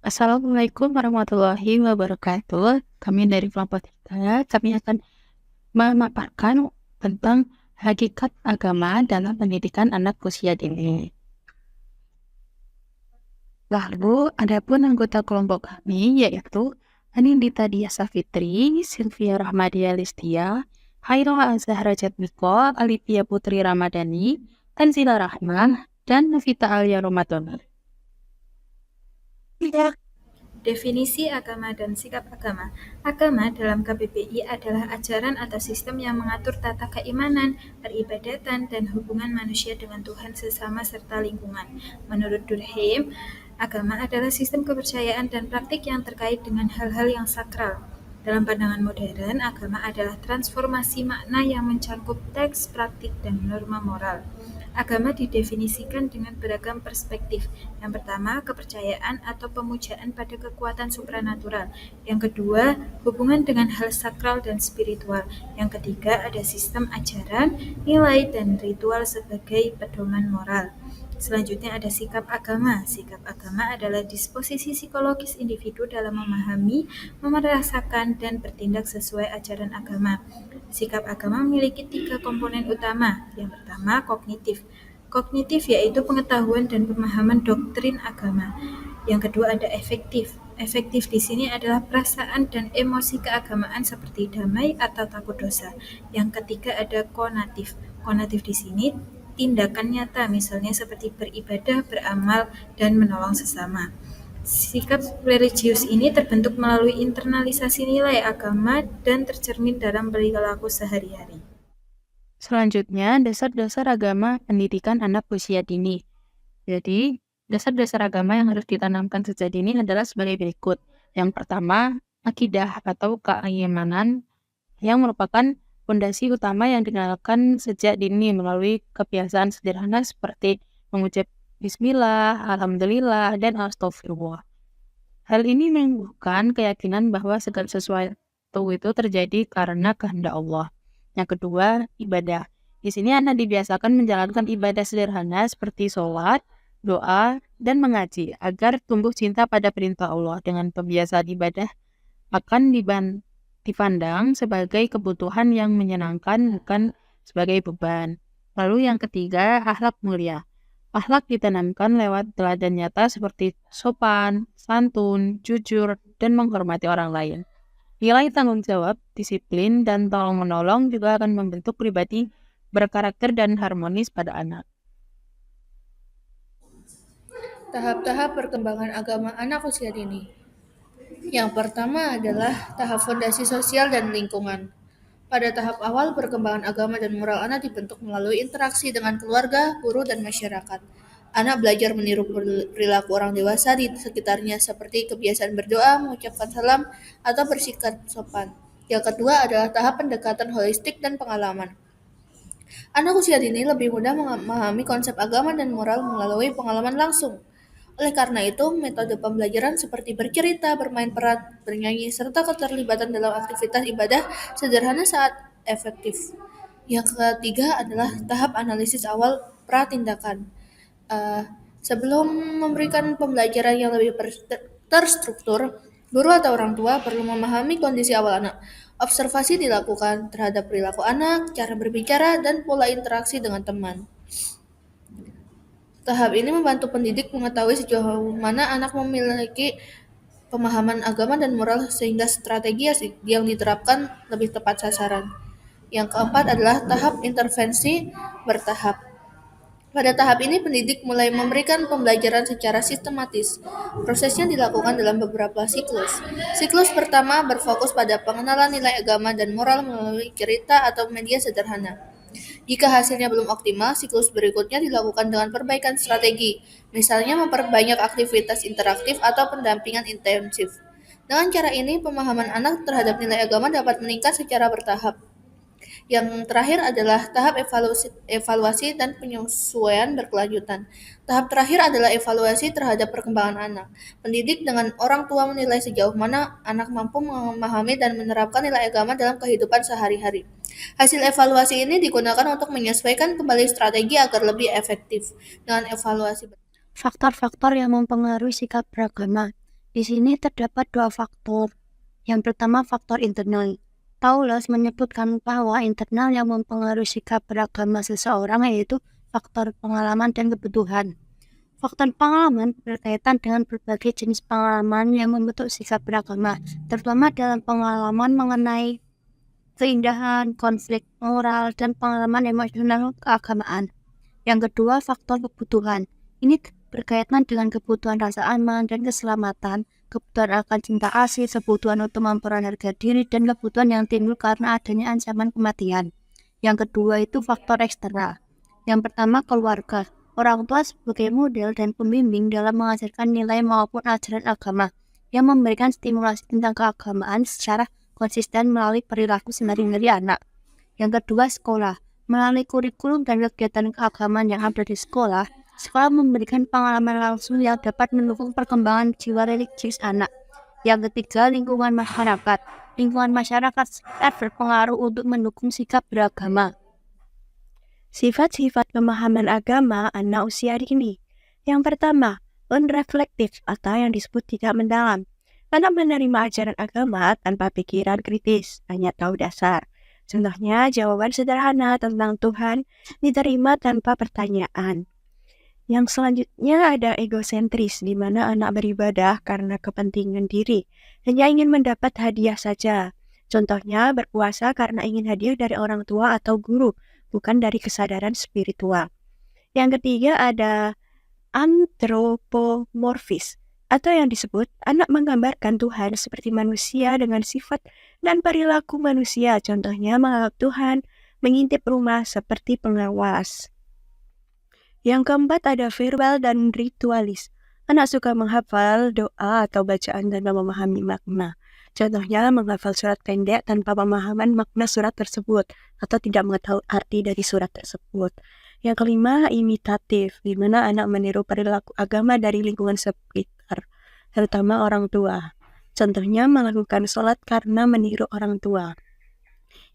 Assalamualaikum warahmatullahi wabarakatuh. Kami dari kelompok 3, kami akan memaparkan tentang hakikat agama dalam pendidikan anak usia dini. Lalu, adapun anggota kelompok kami yaitu Anindita Diasa Fitri, Sylvia Rahmadia Listia, Hairul Azhara Jatmiko, Alifia Putri Ramadhani, Tanzila Rahman, dan Novita Alia Ramadan. Definisi agama dan sikap agama. Agama dalam KBBI adalah ajaran atau sistem yang mengatur tata keimanan, peribadatan, dan hubungan manusia dengan Tuhan sesama serta lingkungan. Menurut Durkheim, agama adalah sistem kepercayaan dan praktik yang terkait dengan hal-hal yang sakral. Dalam pandangan modern, agama adalah transformasi makna yang mencakup teks, praktik, dan norma moral. Agama didefinisikan dengan beragam perspektif. Yang pertama, kepercayaan atau pemujaan pada kekuatan supranatural. Yang kedua, hubungan dengan hal sakral dan spiritual. Yang ketiga, ada sistem ajaran, nilai, dan ritual sebagai pedoman moral. Selanjutnya ada sikap agama. Sikap agama adalah disposisi psikologis individu dalam memahami, merasakan, dan bertindak sesuai ajaran agama. Sikap agama memiliki 3 komponen utama. Yang pertama, kognitif. Kognitif yaitu pengetahuan dan pemahaman doktrin agama. Yang kedua ada efektif. Efektif di sini adalah perasaan dan emosi keagamaan seperti damai atau takut dosa. Yang ketiga ada konatif. Konatif di sini tindakan nyata, misalnya seperti beribadah, beramal, dan menolong sesama. Sikap religius ini terbentuk melalui internalisasi nilai agama dan tercermin dalam perilaku sehari-hari. Selanjutnya, dasar-dasar agama pendidikan anak usia dini. Jadi, dasar-dasar agama yang harus ditanamkan sejak dini adalah sebagai berikut. Yang pertama, akidah atau keimanan yang merupakan fondasi utama yang dikenalkan sejak dini melalui kebiasaan sederhana seperti mengucap bismillah, alhamdulillah, dan astagfirullah. Hal ini menunjukkan keyakinan bahwa segala sesuatu itu terjadi karena kehendak Allah. Yang kedua, ibadah. Di sini anak dibiasakan menjalankan ibadah sederhana seperti sholat, doa, dan mengaji agar tumbuh cinta pada perintah Allah. Dengan pembiasaan ibadah akan dipandang sebagai kebutuhan yang menyenangkan, bukan sebagai beban. Lalu yang ketiga, akhlak mulia. Akhlak ditanamkan lewat teladan nyata seperti sopan, santun, jujur, dan menghormati orang lain. Nilai tanggung jawab, disiplin, dan tolong-menolong juga akan membentuk pribadi berkarakter dan harmonis pada anak. Tahap-tahap perkembangan agama anak usia dini. Yang pertama adalah tahap fondasi sosial dan lingkungan. Pada tahap awal, perkembangan agama dan moral anak dibentuk melalui interaksi dengan keluarga, guru, dan masyarakat. Anak belajar meniru perilaku orang dewasa di sekitarnya seperti kebiasaan berdoa, mengucapkan salam, atau bersikap sopan. Yang kedua adalah tahap pendekatan holistik dan pengalaman. Anak usia dini lebih mudah memahami konsep agama dan moral melalui pengalaman langsung. Oleh karena itu, metode pembelajaran seperti bercerita, bermain peran, bernyanyi, serta keterlibatan dalam aktivitas ibadah sederhana saat efektif. Yang ketiga adalah tahap analisis awal pratindakan. Eh, Sebelum memberikan pembelajaran yang lebih terstruktur, guru atau orang tua perlu memahami kondisi awal anak. Observasi dilakukan terhadap perilaku anak, cara berbicara, dan pola interaksi dengan teman. Tahap ini membantu pendidik mengetahui sejauh mana anak memiliki pemahaman agama dan moral sehingga strategi yang diterapkan lebih tepat sasaran. Yang keempat adalah tahap intervensi bertahap. Pada tahap ini, pendidik mulai memberikan pembelajaran secara sistematis. Prosesnya dilakukan dalam beberapa siklus. Siklus pertama berfokus pada pengenalan nilai agama dan moral melalui cerita atau media sederhana. Jika hasilnya belum optimal, siklus berikutnya dilakukan dengan perbaikan strategi, misalnya memperbanyak aktivitas interaktif atau pendampingan intensif. Dengan cara ini, pemahaman anak terhadap nilai agama dapat meningkat secara bertahap. Yang terakhir adalah tahap evaluasi dan penyesuaian berkelanjutan. Tahap terakhir adalah evaluasi terhadap perkembangan anak. Pendidik dengan orang tua menilai sejauh mana anak mampu memahami dan menerapkan nilai agama dalam kehidupan sehari-hari. Hasil evaluasi ini digunakan untuk menyesuaikan kembali strategi agar lebih efektif. Dengan evaluasi Faktor-faktor yang mempengaruhi sikap beragama. Di sini terdapat dua faktor. Yang pertama, faktor internal. Paulus menyebutkan bahwa internal yang mempengaruhi sikap beragama seseorang yaitu faktor pengalaman dan kebutuhan. Faktor pengalaman berkaitan dengan berbagai jenis pengalaman yang membentuk sikap beragama, terutama dalam pengalaman mengenai keindahan, konflik moral, dan pengalaman emosional keagamaan. Yang kedua, faktor kebutuhan. Ini berkaitan dengan kebutuhan rasa aman dan keselamatan, kebutuhan akan cinta kasih, kebutuhan untuk memperoleh harga diri, dan kebutuhan yang timbul karena adanya ancaman kematian. Yang kedua itu faktor eksternal. Yang pertama, keluarga. Orang tua sebagai model dan pembimbing dalam mengajarkan nilai maupun ajaran agama yang memberikan stimulasi tentang keagamaan secara konsisten melalui perilaku sehari-hari anak. Yang kedua, sekolah. Melalui kurikulum dan kegiatan keagamaan yang ada di sekolah, sekolah memberikan pengalaman langsung yang dapat mendukung perkembangan jiwa religius anak. Yang ketiga, lingkungan masyarakat. Lingkungan masyarakat sekitar berpengaruh untuk mendukung sikap beragama. Sifat-sifat pemahaman agama anak usia dini. Yang pertama, unreflektif atau yang disebut tidak mendalam. Anak menerima ajaran agama tanpa pikiran kritis, hanya tahu dasar. Contohnya, jawaban sederhana tentang Tuhan diterima tanpa pertanyaan. Yang selanjutnya ada egosentris, di mana anak beribadah karena kepentingan diri, hanya ingin mendapat hadiah saja. Contohnya, berpuasa karena ingin hadiah dari orang tua atau guru, bukan dari kesadaran spiritual. Yang ketiga ada antropomorfis, atau yang disebut anak menggambarkan Tuhan seperti manusia dengan sifat dan perilaku manusia. Contohnya menganggap Tuhan mengintip rumah seperti pengawas. Yang keempat ada verbal dan ritualis. Anak suka menghafal doa atau bacaan tanpa memahami makna. Contohnya menghafal surat pendek tanpa pemahaman makna surat tersebut atau tidak mengetahui arti dari surat tersebut. Yang kelima, imitatif, di mana anak meniru perilaku agama dari lingkungan sekitar, terutama orang tua. Contohnya melakukan sholat karena meniru orang tua.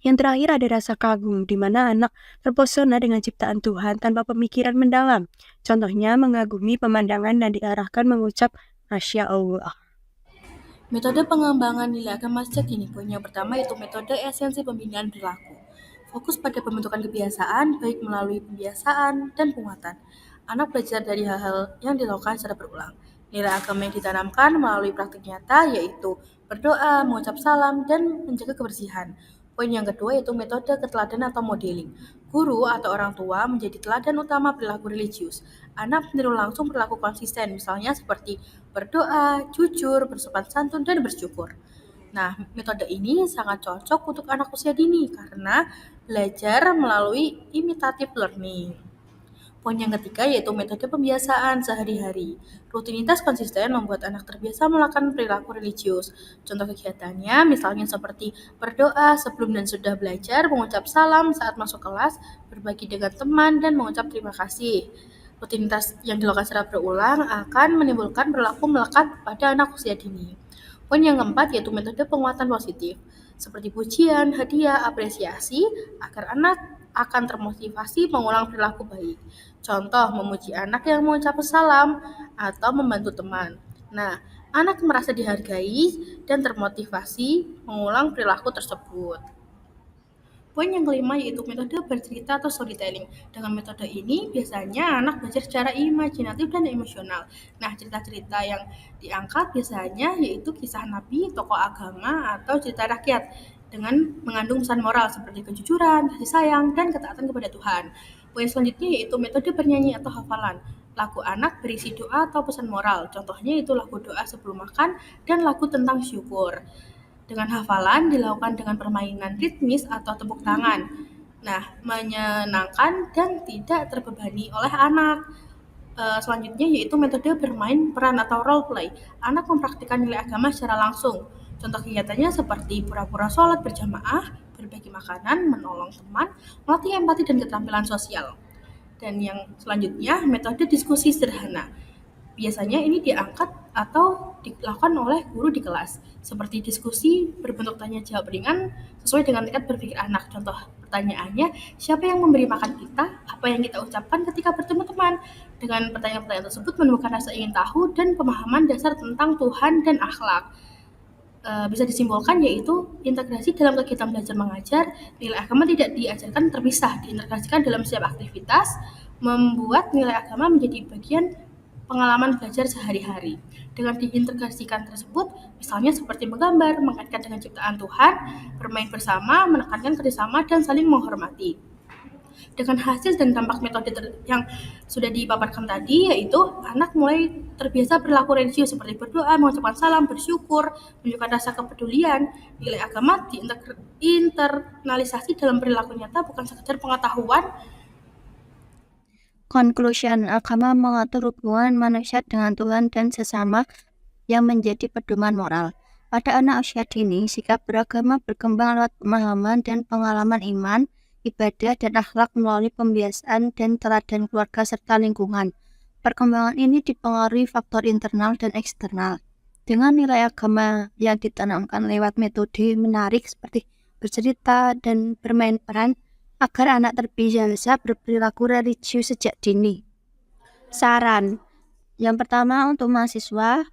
Yang terakhir ada rasa kagum, di mana anak terpesona dengan ciptaan Tuhan tanpa pemikiran mendalam. Contohnya mengagumi pemandangan dan diarahkan mengucap Masya Allah. Metode pengembangan nilai agama sejak dini pun yang pertama yaitu metode esensi pembinaan perilaku. Fokus pada pembentukan kebiasaan, baik melalui pembiasaan dan penguatan. Anak belajar dari hal-hal yang dilakukan secara berulang. Nilai agama yang ditanamkan melalui praktik nyata yaitu berdoa, mengucap salam, dan menjaga kebersihan. Poin yang kedua yaitu metode keteladanan atau modeling. Guru atau orang tua menjadi teladan utama perilaku religius. Anak meniru langsung perilaku konsisten, misalnya seperti berdoa, jujur, bersopan santun, dan bersyukur. Nah, metode ini sangat cocok untuk anak usia dini karena belajar melalui imitative learning. Poin yang ketiga yaitu metode pembiasaan sehari-hari. Rutinitas konsisten membuat anak terbiasa melakukan perilaku religius. Contoh kegiatannya misalnya seperti berdoa sebelum dan sudah belajar, mengucap salam saat masuk kelas, berbagi dengan teman, dan mengucap terima kasih. Rutinitas yang dilakukan secara berulang akan menimbulkan perilaku melekat pada anak usia dini. Poin yang keempat yaitu metode penguatan positif, seperti pujian, hadiah, apresiasi, agar anak akan termotivasi mengulang perilaku baik. Contoh, memuji anak yang mengucap salam atau membantu teman. Nah, anak merasa dihargai dan termotivasi mengulang perilaku tersebut. Poin yang kelima yaitu metode bercerita atau storytelling. Dengan metode ini, biasanya anak belajar secara imajinatif dan emosional. Nah, cerita-cerita yang diangkat biasanya yaitu kisah nabi, tokoh agama, atau cerita rakyat dengan mengandung pesan moral seperti kejujuran, kasih sayang, dan ketaatan kepada Tuhan. Poin selanjutnya yaitu metode bernyanyi atau hafalan. Lagu anak berisi doa atau pesan moral. Contohnya itu lagu doa sebelum makan dan lagu tentang syukur. Dengan hafalan dilakukan dengan permainan ritmis atau tepuk tangan. Nah, menyenangkan dan tidak terbebani oleh anak. Selanjutnya yaitu metode bermain peran atau role play. Anak mempraktikkan nilai agama secara langsung. Contoh kegiatannya seperti pura-pura sholat berjamaah, berbagi makanan, menolong teman, melatih empati dan keterampilan sosial. Dan yang selanjutnya metode diskusi sederhana. Biasanya ini diangkat atau dilakukan oleh guru di kelas, seperti diskusi berbentuk tanya jawab ringan sesuai dengan tingkat berpikir anak. Contoh pertanyaannya, siapa yang memberi makan kita? Apa yang kita ucapkan ketika bertemu teman? Dengan pertanyaan-pertanyaan tersebut menemukan rasa ingin tahu dan pemahaman dasar tentang Tuhan dan akhlak. Bisa disimpulkan yaitu integrasi dalam kegiatan belajar mengajar, nilai agama tidak diajarkan terpisah, diintegrasikan dalam setiap aktivitas, membuat nilai agama menjadi bagian pengalaman belajar sehari-hari. Dengan diintegrasikan tersebut, misalnya seperti menggambar, mengaitkan dengan ciptaan Tuhan, bermain bersama, menekankan kerjasama, dan saling menghormati. Dengan hasil dan dampak metode yang sudah dipaparkan tadi, yaitu anak mulai terbiasa berlaku religius seperti berdoa, mengucapkan salam, bersyukur, menunjukkan rasa kepedulian. Nilai agama diinternalisasi dalam perilaku nyata, bukan sekedar pengetahuan. Conclusion, agama mengatur hubungan manusia dengan Tuhan dan sesama yang menjadi pedoman moral. Pada anak usia dini, sikap beragama berkembang lewat pemahaman dan pengalaman iman, ibadah, dan akhlak melalui pembiasaan dan teladan keluarga serta lingkungan. Perkembangan ini dipengaruhi faktor internal dan eksternal. Dengan nilai agama yang ditanamkan lewat metode menarik seperti bercerita dan bermain peran, agar anak terbiasa berperilaku religius sejak dini. Saran, yang pertama untuk mahasiswa,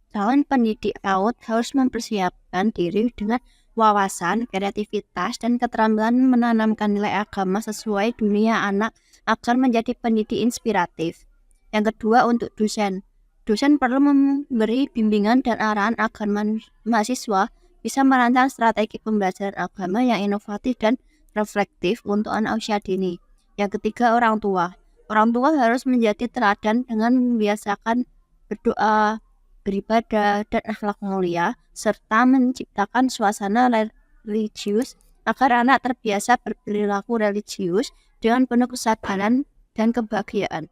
calon pendidik PAUD harus mempersiapkan diri dengan wawasan, kreativitas, dan keterampilan menanamkan nilai agama sesuai dunia anak agar menjadi pendidik inspiratif. Yang kedua untuk dosen. Dosen perlu memberi bimbingan dan arahan agar mahasiswa bisa merancang strategi pembelajaran agama yang inovatif dan reflektif untuk anak usia dini. Yang ketiga orang tua. Orang tua harus menjadi teladan dengan membiasakan berdoa, beribadah, dan akhlak mulia, serta menciptakan suasana religius agar anak terbiasa berperilaku religius dengan penuh kesadaran dan kebahagiaan.